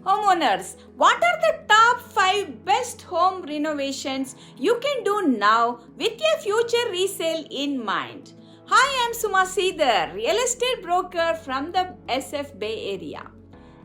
Homeowners, what are the top 5 best home renovations you can do now with your future resale in mind? Hi, I'm Suma Sridhar, real estate broker from the SF Bay Area.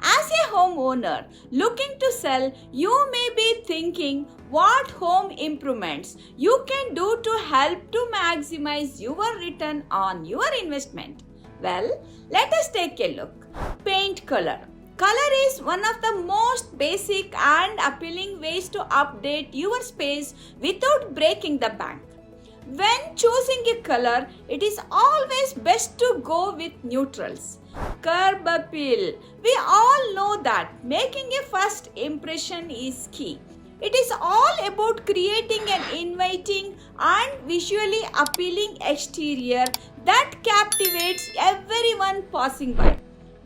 As a homeowner looking to sell, you may be thinking what home improvements you can do to help to maximize your return on your investment. Well, let us take a look. Paint color. Color is one of the most basic and appealing ways to update your space without breaking the bank. When choosing a color, it is always best to go with neutrals. Curb appeal. We all know that making a first impression is key. It is all about creating an inviting and visually appealing exterior that captivates everyone passing by.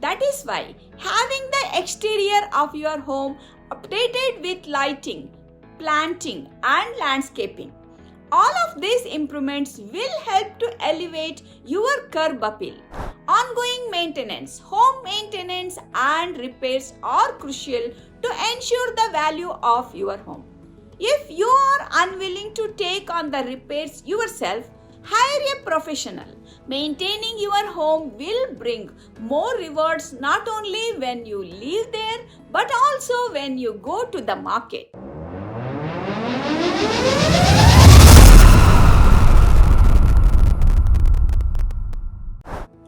That is why having the exterior of your home updated with lighting, planting and landscaping. All of these improvements will help to elevate your curb appeal. Ongoing maintenance, home maintenance and repairs are crucial to ensure the value of your home. If you are unwilling to take on the repairs yourself, hire a professional. Maintaining your home will bring more rewards not only when you live there but also when you go to the market.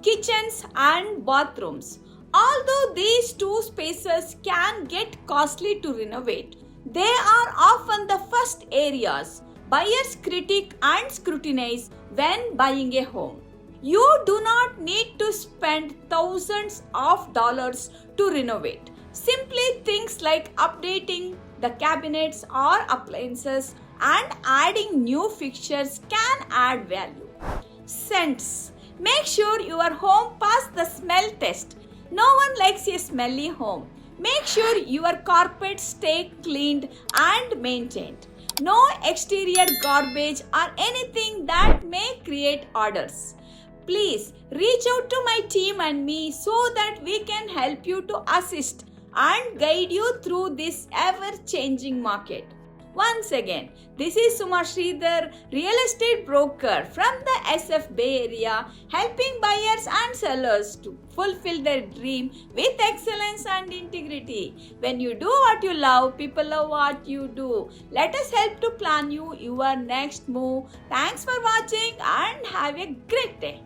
Kitchens and bathrooms. Although these two spaces can get costly to renovate, they are often the first areas buyers critique and scrutinize when buying a home. You do not need to spend thousands of dollars to renovate. Simply things like updating the cabinets or appliances and adding new fixtures can add value. Scents. Make sure your home passes the smell test. No one likes a smelly home. Make sure your carpets stay cleaned and maintained. No exterior garbage or anything that may create odors. Please reach out to my team and me so that we can help you to assist and guide you through this ever-changing market. Once again, this is Suma Sridhar, real estate broker from the SF Bay Area, helping buyers and sellers to fulfill their dream with excellence and integrity. When you do what you love, people love what you do. Let us help to plan you your next move. Thanks for watching and have a great day.